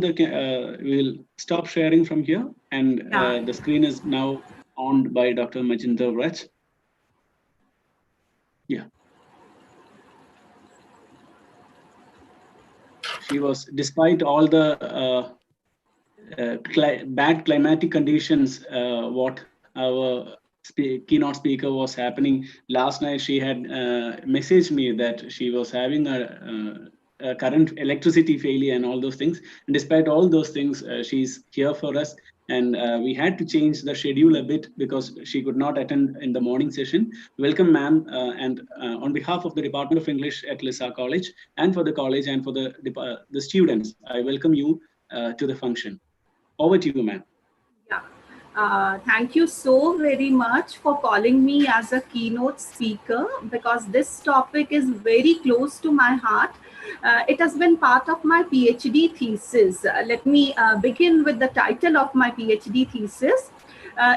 we'll stop sharing from here, and the screen is now on by Dr. Majinder Raj. Yeah. She was, despite all the bad climatic conditions, what our keynote speaker was happening last night, she had messaged me that she was having a current electricity failure and all those things. And despite all those things, she's here for us. And we had to change the schedule a bit because she could not attend in the morning session. Welcome, ma'am. And on behalf of the Department of English at LISA College, and for the college and for the students, I welcome you to the function. Over to you, ma'am. Yeah. Thank you so very much for calling me as a keynote speaker, because this topic is very close to my heart. It has been part of my PhD thesis. Let me begin with the title of my PhD thesis.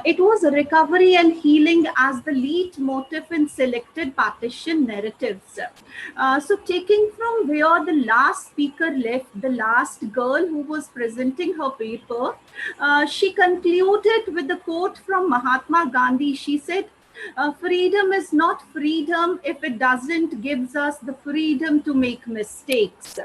It was recovery and healing as the lead motif in selected partition narratives. So taking from where the last speaker left, the last girl who was presenting her paper, she concluded with the quote from Mahatma Gandhi. She said, freedom is not freedom if it doesn't gives us the freedom to make mistakes.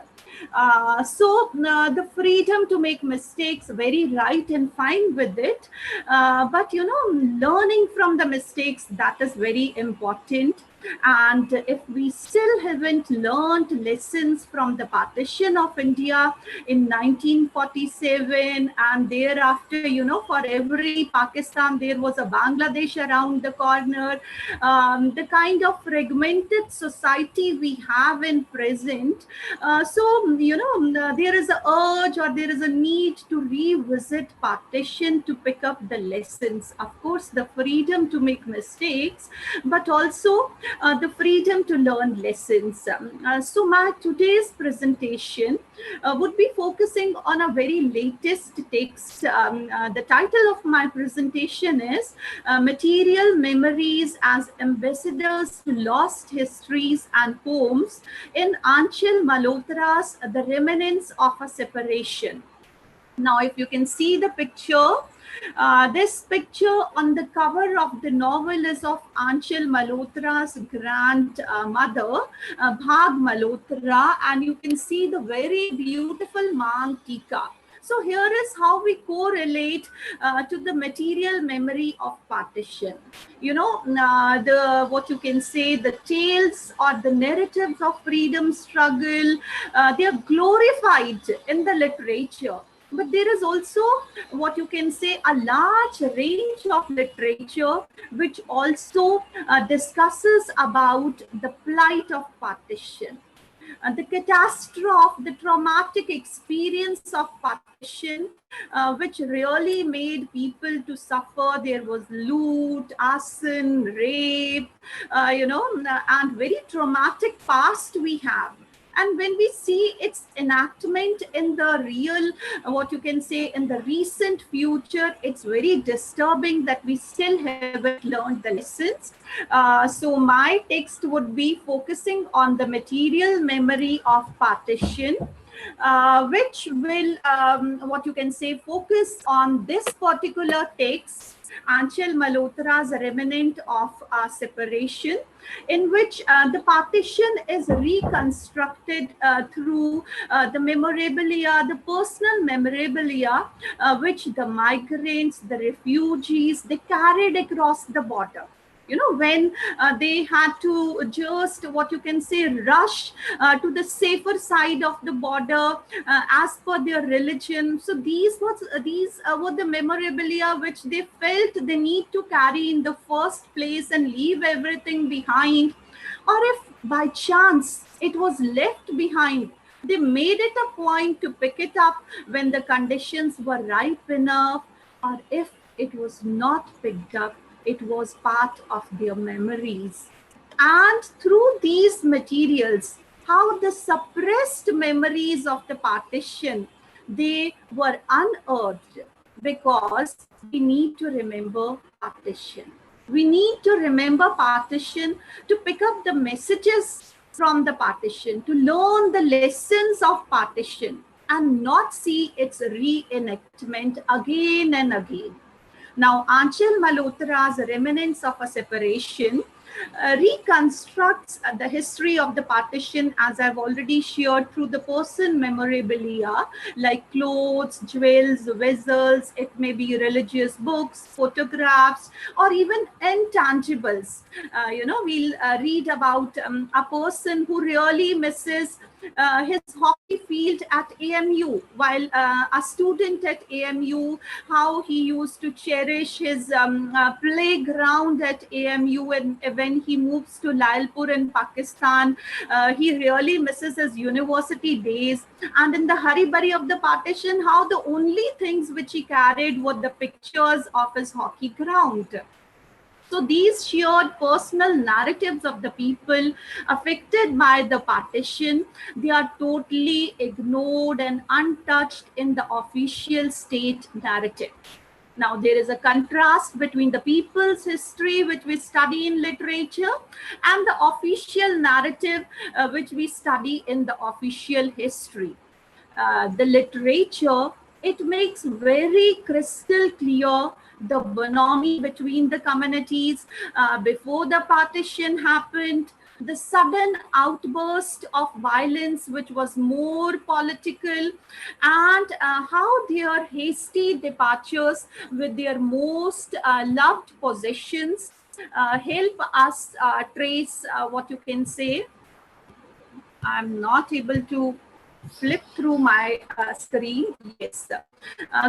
So the freedom to make mistakes, very right and fine with it. But, you know, learning from the mistakes, that is very important. And if we still haven't learned lessons from the partition of India in 1947, and thereafter, you know, for every Pakistan, there was a Bangladesh around the corner, the kind of fragmented society we have in present. So, you know, there is a urge or there is a need to revisit partition to pick up the lessons. Of course, the freedom to make mistakes, but also the freedom to learn lessons. So my today's presentation would be focusing on a very latest text. The title of my presentation is Material Memories as Ambassadors to Lost Histories and Poems in Anchal Malhotra's The Remnants of a Separation. Now, if you can see the picture, this picture on the cover of the novel is of Anchal Malhotra's grandmother, Bhag Malhotra, and you can see the very beautiful Mang Tika. So here is how we correlate to the material memory of partition. You know, what you can say, the tales or the narratives of freedom struggle, they are glorified in the literature. But there is also what you can say a large range of literature which also discusses about the plight of partition. The catastrophe, the traumatic experience of partition, which really made people to suffer. There was loot, arson, rape, you know, and very traumatic past we have. And when we see its enactment in the real, what you can say, in the recent future, it's very disturbing that we still haven't learned the lessons. So my text would be focusing on the material memory of partition, which will, what you can say, focus on this particular text, Anchal Malhotra's Remnant of Separation, in which the partition is reconstructed through the memorabilia, the personal memorabilia, which the migrants, the refugees, they carried across the border. You know, when they had to just, what you can say, rush to the safer side of the border as per their religion. So these were the memorabilia which they felt they need to carry in the first place and leave everything behind. Or if by chance it was left behind, they made it a point to pick it up when the conditions were ripe enough, or if it was not picked up, it was part of their memories. And through these materials, how the suppressed memories of the partition, they were unearthed, because we need to remember partition. We need to remember partition to pick up the messages from the partition, to learn the lessons of partition. and not see its reenactment again and again. Now, Anchal Malhotra's Remnants of a Separation reconstructs the history of the partition, as I've already shared, through the person memorabilia like clothes, jewels, vessels. It may be religious books, photographs, or even intangibles. We'll read about a person who really misses his hockey field at AMU, while a student at AMU, how he used to cherish his playground at AMU, and when he moves to Lalpur in Pakistan, he really misses his university days. And in the hurry-burry of the partition, how the only things which he carried were the pictures of his hockey ground. So these shared personal narratives of the people affected by the partition, they are totally ignored and untouched in the official state narrative. Now, there is a contrast between the people's history, which we study in literature, and the official narrative, which we study in the official history. The literature, it makes very crystal clear the bonhomie between the communities before the partition happened, the sudden outburst of violence, which was more political, and how their hasty departures with their most loved possessions help us trace what you can say. I'm not able to flip through my screen. Yes.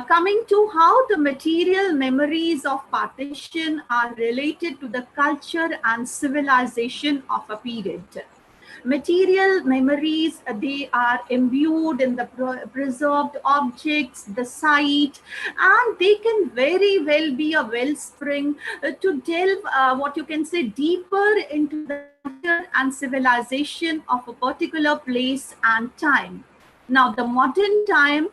Coming to how the material memories of partition are related to the culture and civilization of a period. Material memories, they are imbued in the preserved objects, the site, and they can very well be a wellspring to delve what you can say deeper into the culture and civilization of a particular place and time. Now, the modern time,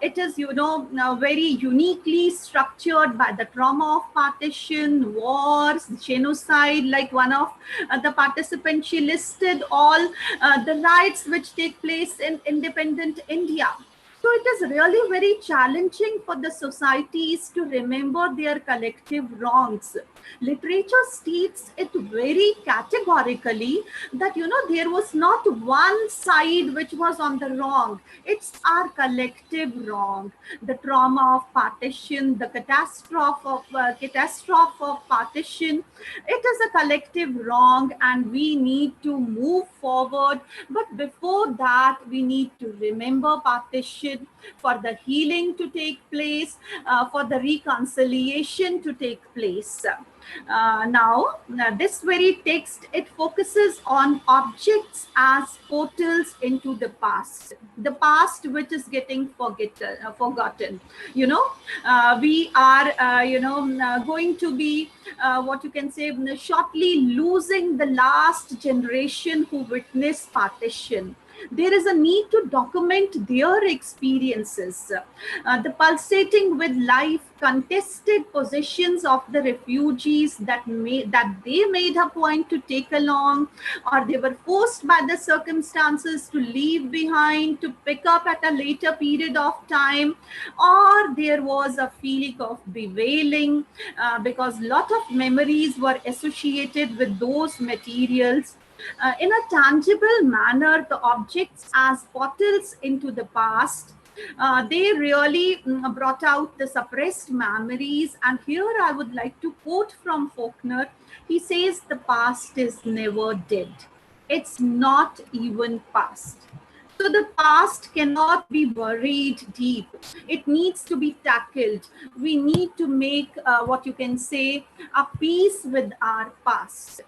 it is, now very uniquely structured by the trauma of partition, wars, genocide. Like one of the participants, she listed all the riots which take place in independent India. So it is really very challenging for the societies to remember their collective wrongs. Literature states it very categorically that, there was not one side which was on the wrong. It's our collective wrong. The trauma of partition, the catastrophe of partition, it is a collective wrong, and we need to move forward. But before that, we need to remember partition for the healing to take place, for the reconciliation to take place. Now, this very text, it focuses on objects as portals into the past which is getting forgotten. We are, going to be, what you can say, shortly losing the last generation who witnessed partition. There is a need to document their experiences, the pulsating with life, contested possessions of the refugees that they made a point to take along, or they were forced by the circumstances to leave behind, to pick up at a later period of time, or there was a feeling of bewailing because a lot of memories were associated with those materials. In a tangible manner, the objects as portals into the past, they really brought out the suppressed memories. And here I would like to quote from Faulkner. He says, "The past is never dead. It's not even past." So the past cannot be buried deep. It needs to be tackled. We need to make what you can say a peace with our past.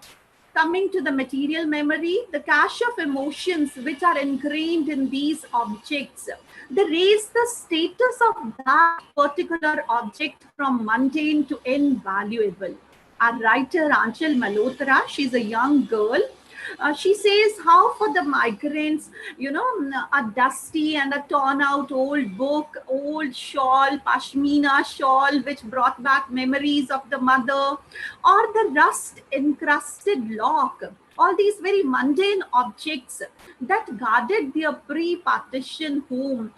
Coming to the material memory, the cache of emotions which are ingrained in these objects, they raise the status of that particular object from mundane to invaluable. Our writer Anchal Malhotra, she's a young girl. She says how for the migrants, a dusty and a torn out old book, old shawl, pashmina shawl, which brought back memories of the mother, or the rust encrusted lock, all these very mundane objects that guarded their pre-partition home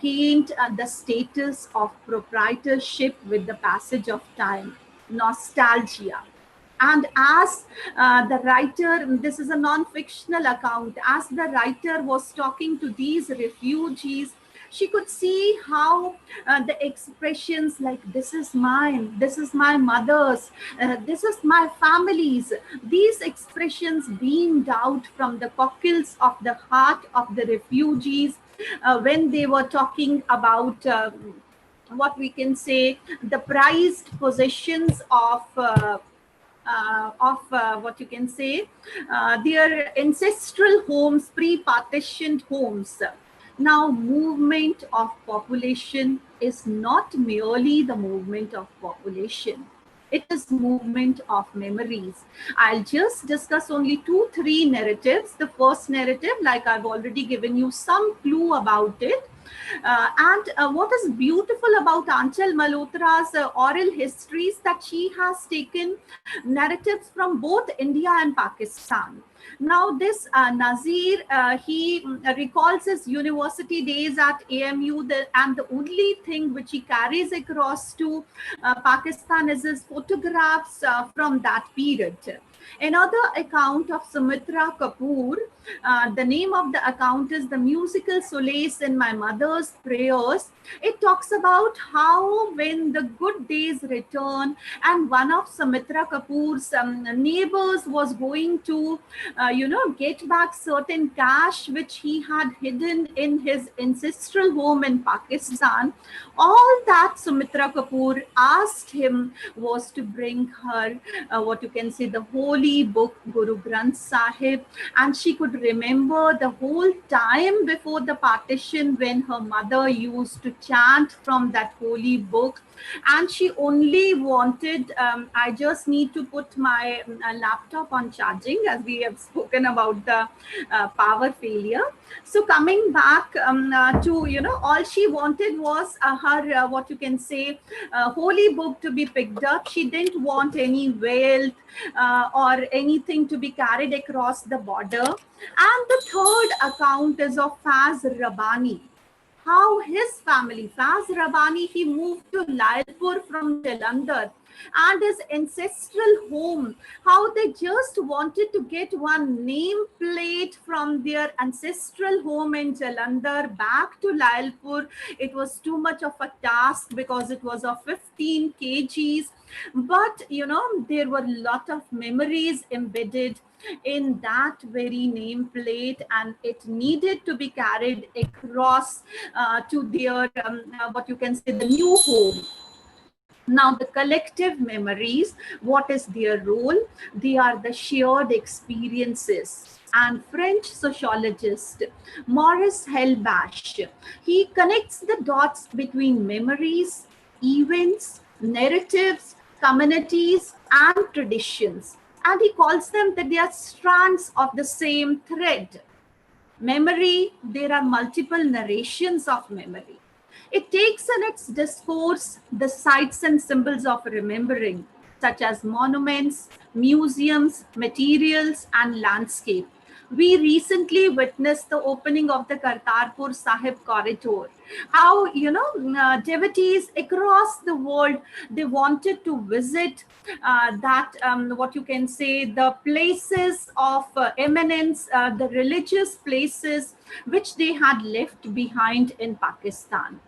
gained the status of proprietorship with the passage of time. Nostalgia. And as the writer, this is a non-fictional account, as the writer was talking to these refugees, she could see how the expressions like this is mine, this is my mother's, this is my family's, these expressions beamed out from the cockles of the heart of the refugees when they were talking about what we can say the prized possessions of what you can say their ancestral homes, pre-partitioned homes. Now, movement of population is not merely the movement of population. It is movement of memories. I'll just discuss only 2-3 narratives. The first narrative, like I've already given you some clue about it. And what is beautiful about Aanchal Malhotra's oral histories that she has taken narratives from both India and Pakistan. Now, this Nazir, he recalls his university days at AMU, and the only thing which he carries across to Pakistan is his photographs from that period. Another account of Sumitra Kapoor, the name of the account is The Musical Solace in My Mother's Prayers. It talks about how when the good days return and one of Sumitra Kapoor's neighbors was going to, get back certain cash which he had hidden in his ancestral home in Pakistan, all that Sumitra Kapoor asked him was to bring her what you can say the holy book Guru Granth Sahib, and she could remember the whole time before the partition when her mother used to chant from that holy book, and she only wanted I just need to put my laptop on charging, as we have spoken about the power failure. So coming back to all she wanted was her what you can say holy book to be picked up. She didn't want any wealth or anything to be carried across the border. And the third account is of Faz Rabbani, how his family, Faz Rabbani, he moved to Lalpur from Jalandhar, and his ancestral home, how they just wanted to get one nameplate from their ancestral home in Jalandhar back to Lalpur. It was too much of a task because it was of 15 kgs. But, there were a lot of memories embedded in that very nameplate, and it needed to be carried across to their what you can say the new home. Now, the collective memories, what is their role? They are the shared experiences. And French sociologist Maurice Helbach, he connects the dots between memories, events, narratives, communities, and traditions. And he calls them that they are strands of the same thread. Memory, there are multiple narrations of memory. It takes in its discourse the sites and symbols of remembering, such as monuments, museums, materials, and landscape. We recently witnessed the opening of the Kartarpur Sahib corridor. How, devotees across the world, they wanted to visit that, what you can say, the places of eminence, the religious places which they had left behind in Pakistan.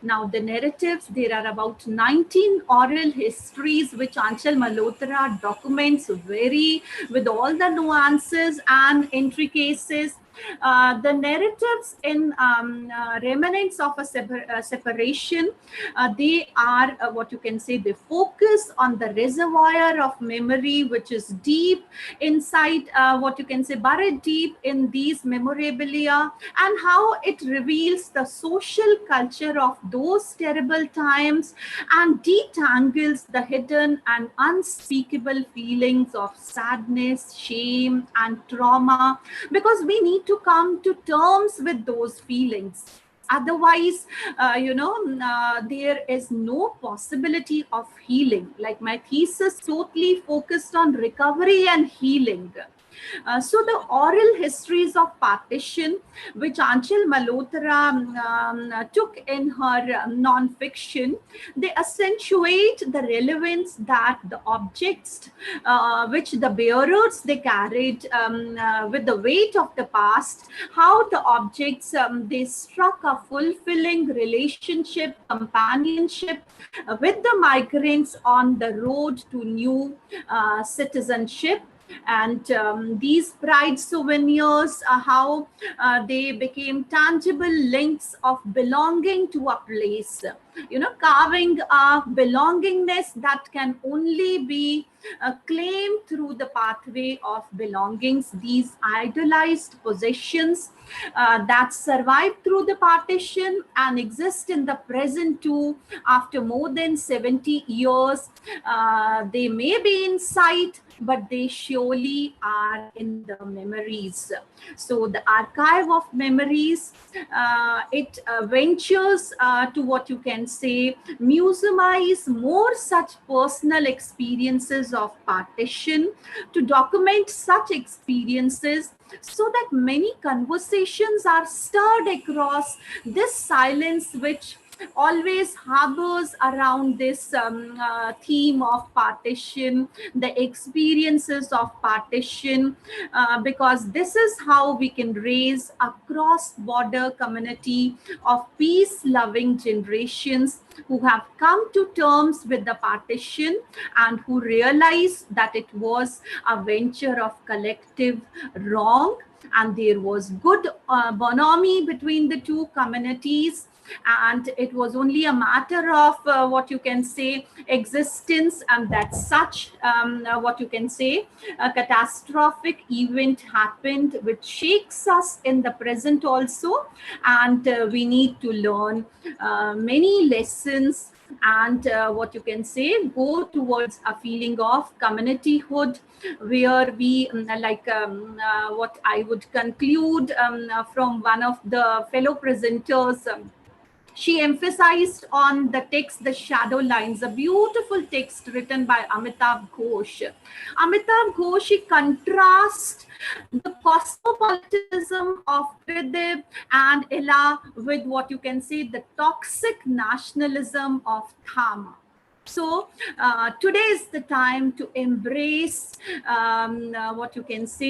Now, the narratives, there are about 19 oral histories which Aanchal Malhotra documents very with all the nuances and intricacies. The narratives in remnants of a separation, they are what you can say, they focus on the reservoir of memory which is deep inside what you can say buried deep in these memorabilia, and how it reveals the social culture of those terrible times and detangles the hidden and unspeakable feelings of sadness, shame, and trauma, because we need to come to terms with those feelings. Otherwise, there is no possibility of healing. Like my thesis totally focused on recovery and healing. So the oral histories of partition, which Anchal Malhotra took in her non-fiction, they accentuate the relevance that the objects which the bearers they carried with the weight of the past, how the objects they struck a fulfilling relationship, companionship with the migrants on the road to new citizenship. And these pride souvenirs, how they became tangible links of belonging to a place, carving a belongingness that can only be claimed through the pathway of belongings. These idolized possessions that survive through the partition and exist in the present too after more than 70 years. They may be in sight, but they surely are in the memories. So the archive of memories, it ventures to what you can say, museumize more such personal experiences of partition, to document such experiences so that many conversations are stirred across this silence which always harbors around this theme of partition, the experiences of partition, because this is how we can raise a cross-border community of peace-loving generations who have come to terms with the partition and who realize that it was a venture of collective wrong, and there was good bonhomie between the two communities, and it was only a matter of what you can say existence, and that such what you can say a catastrophic event happened which shakes us in the present also, and we need to learn many lessons, and what you can say go towards a feeling of communityhood, where we what I would conclude from one of the fellow presenters. She emphasized on the text, The Shadow Lines, a beautiful text written by Amitav Ghosh. Amitav Ghosh, he contrasts the cosmopolitanism of Tridib and Ella with what you can say the toxic nationalism of Thama. So today is the time to embrace what you can say